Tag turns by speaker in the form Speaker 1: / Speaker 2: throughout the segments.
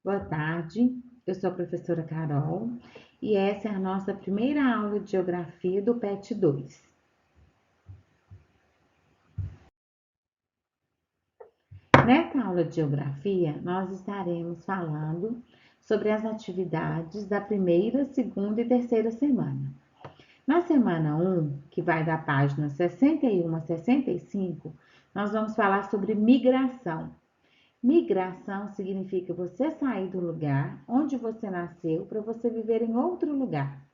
Speaker 1: Boa tarde, eu sou a professora Carol e essa é a nossa primeira aula de Geografia do PET 2. Nessa aula de Geografia, nós estaremos falando sobre as atividades da primeira, segunda e terceira semana. Na semana 1, que vai da página 61 a 65, nós vamos falar sobre migração. Migração significa você sair do lugar onde você nasceu para você viver em outro lugar.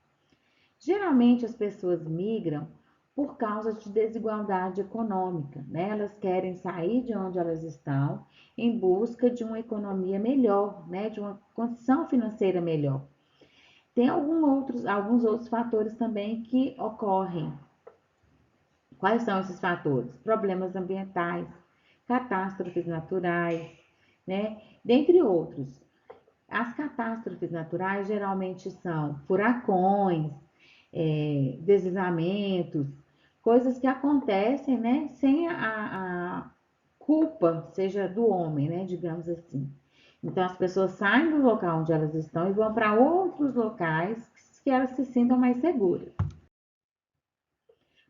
Speaker 1: Geralmente as pessoas migram por causa de desigualdade econômica, né? Elas querem sair de onde elas estão em busca de uma economia melhor, né? De uma condição financeira melhor. Tem alguns outros fatores também que ocorrem. Quais são esses fatores? Problemas ambientais, catástrofes naturais, né? Dentre outros. As catástrofes naturais geralmente são furacões, deslizamentos, coisas que acontecem, né, sem a culpa seja do homem, né, digamos assim. Então as pessoas saem do local onde elas estão e vão para outros locais que elas se sintam mais seguras.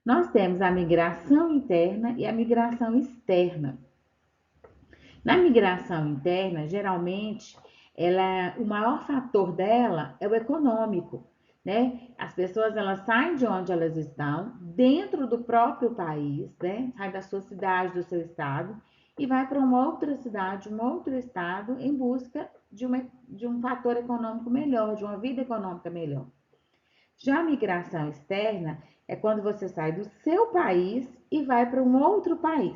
Speaker 1: Nós temos a migração interna e a migração externa. Na migração interna, geralmente, o maior fator dela é o econômico, né? As pessoas elas saem de onde elas estão, dentro do próprio país, né? Sai da sua cidade, do seu estado, e vai para uma outra cidade, um outro estado, em busca de um fator econômico melhor, de uma vida econômica melhor. Já a migração externa é quando você sai do seu país e vai para um outro país.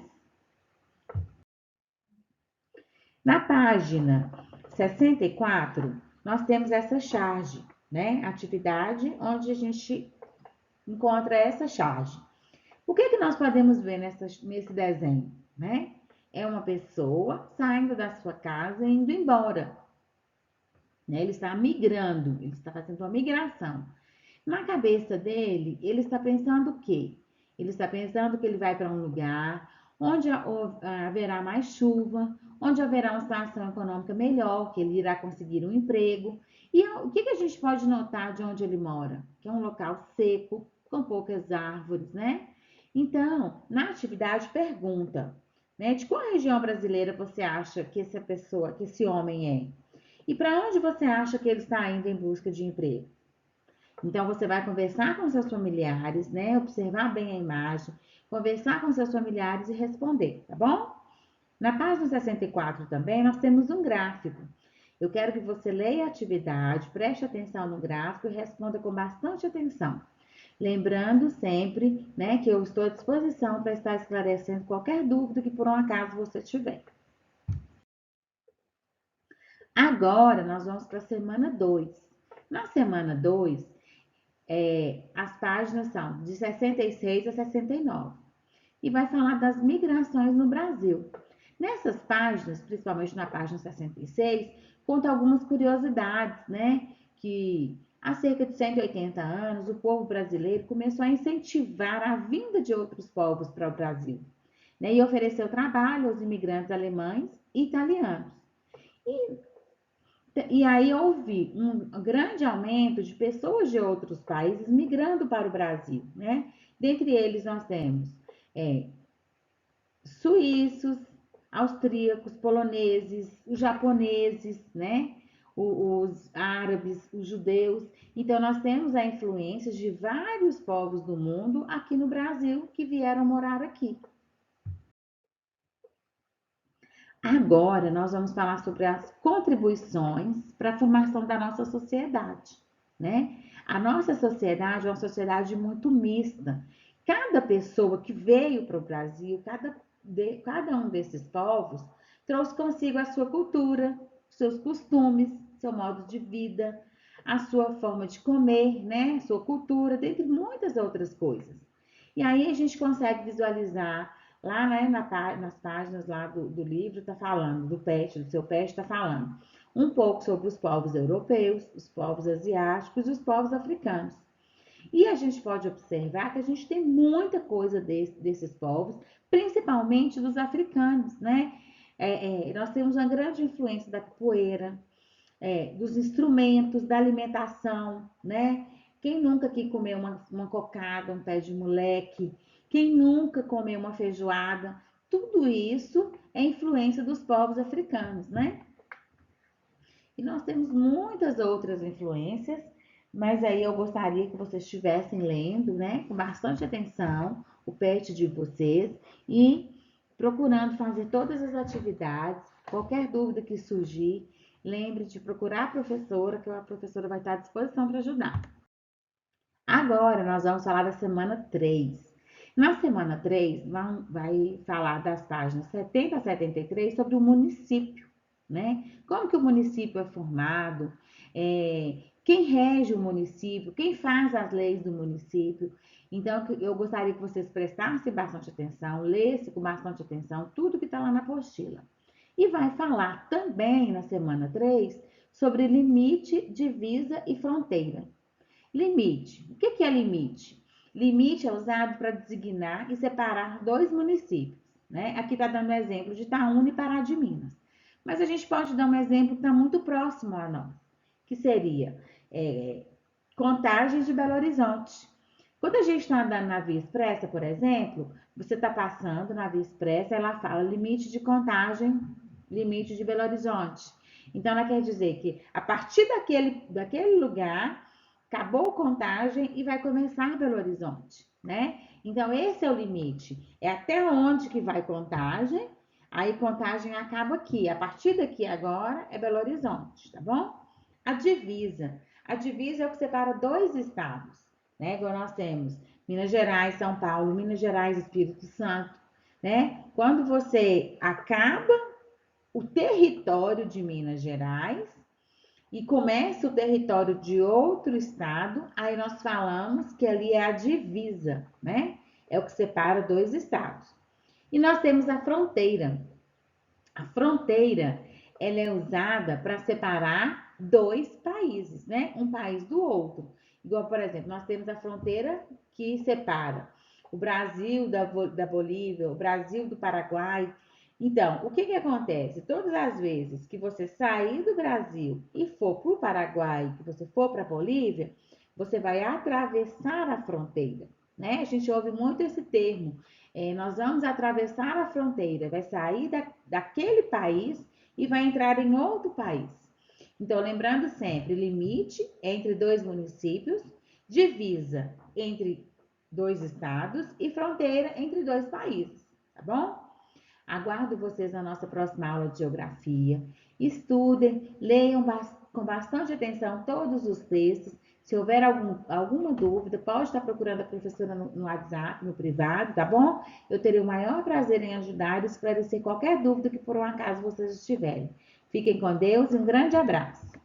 Speaker 1: Na página 64, nós temos essa charge, né? Atividade onde a gente encontra essa charge. O que nós podemos ver nesse desenho, né? É uma pessoa saindo da sua casa e indo embora, né? Ele está migrando, ele está fazendo uma migração. Na cabeça dele, ele está pensando o quê? Ele está pensando que ele vai para um lugar onde haverá mais chuva, onde haverá uma situação econômica melhor, que ele irá conseguir um emprego. E o que a gente pode notar de onde ele mora? Que é um local seco, com poucas árvores, né? Então, na atividade, pergunta, né? De qual região brasileira você acha que essa pessoa, que esse homem é? E para onde você acha que ele está indo em busca de emprego? Então, você vai conversar com seus familiares, né? Observar bem a imagem, conversar com seus familiares e responder, tá bom? Na página 64 também, nós temos um gráfico. Eu quero que você leia a atividade, preste atenção no gráfico e responda com bastante atenção. Lembrando sempre, né, que eu estou à disposição para estar esclarecendo qualquer dúvida que por um acaso você tiver. Agora, nós vamos para a semana 2. Na semana 2, as páginas são de 66 a 69 e vai falar das migrações no Brasil. Nessas páginas, principalmente na página 66, conta algumas curiosidades, né? Que há cerca de 180 anos, o povo brasileiro começou a incentivar a vinda de outros povos para o Brasil, né? E ofereceu trabalho aos imigrantes alemães e italianos. E aí houve um grande aumento de pessoas de outros países migrando para o Brasil, né? Dentre eles nós temos suíços, austríacos, poloneses, os japoneses, né? Os árabes, os judeus. Então nós temos a influência de vários povos do mundo aqui no Brasil que vieram morar aqui. Agora nós vamos falar sobre as contribuições para a formação da nossa sociedade, né? A nossa sociedade é uma sociedade muito mista. Cada pessoa que veio para o Brasil, cada um desses povos, trouxe consigo a sua cultura, seus costumes, seu modo de vida, a sua forma de comer, né? Sua cultura, dentre muitas outras coisas. E aí a gente consegue visualizar lá, né, nas páginas lá do livro, está falando, do seu PET, está falando um pouco sobre os povos europeus, os povos asiáticos e os povos africanos. E a gente pode observar que a gente tem muita coisa desses povos, principalmente dos africanos, né? Nós temos uma grande influência da capoeira, dos instrumentos, da alimentação, né? Quem nunca aqui comeu uma cocada, um pé de moleque? Quem nunca comeu uma feijoada? Tudo isso é influência dos povos africanos, né? E nós temos muitas outras influências, mas aí eu gostaria que vocês estivessem lendo, né, com bastante atenção, o PET de vocês e procurando fazer todas as atividades. Qualquer dúvida que surgir, lembre de procurar a professora, que a professora vai estar à disposição para ajudar. Agora nós vamos falar da semana 3. Na semana 3, vai falar das páginas 70 a 73 sobre o município, né? Como que o município é formado, quem rege o município, quem faz as leis do município. Então, eu gostaria que vocês prestassem bastante atenção, lessem com bastante atenção tudo que está lá na apostila. E vai falar também na semana 3 sobre limite, divisa e fronteira. Limite. O que é limite? Limite é usado para designar e separar dois municípios, né? Aqui está dando um exemplo de Itaúna e Pará de Minas. Mas a gente pode dar um exemplo que está muito próximo a nós, que seria Contagem de Belo Horizonte. Quando a gente está andando na Via Expressa, por exemplo, você está passando na Via Expressa, ela fala limite de Contagem, limite de Belo Horizonte. Então, ela quer dizer que a partir daquele lugar, acabou Contagem e vai começar Belo Horizonte, né? Então, esse é o limite. É até onde que vai Contagem, aí Contagem acaba aqui. A partir daqui agora é Belo Horizonte, tá bom? A divisa. A divisa é o que separa dois estados, né? Igual nós temos Minas Gerais, São Paulo, Minas Gerais, Espírito Santo, né? Quando você acaba o território de Minas Gerais e começa o território de outro estado, aí nós falamos que ali é a divisa, né? É o que separa dois estados. E nós temos a fronteira. A fronteira, ela é usada para separar dois países, né? Um país do outro. Igual, por exemplo, nós temos a fronteira que separa o Brasil da Bolívia, o Brasil do Paraguai. Então, o que que acontece? Todas as vezes que você sair do Brasil e for para o Paraguai, que você for para a Bolívia, você vai atravessar a fronteira, né? A gente ouve muito esse termo. Nós vamos atravessar a fronteira, vai sair daquele país e vai entrar em outro país. Então, lembrando sempre, limite entre dois municípios, divisa entre dois estados e fronteira entre dois países, tá bom? Aguardo vocês na nossa próxima aula de geografia. Estudem, leiam com bastante atenção todos os textos. Se houver alguma dúvida, pode estar procurando a professora no WhatsApp, no privado, tá bom? Eu terei o maior prazer em ajudar e esclarecer qualquer dúvida que por um acaso vocês tiverem. Fiquem com Deus e um grande abraço.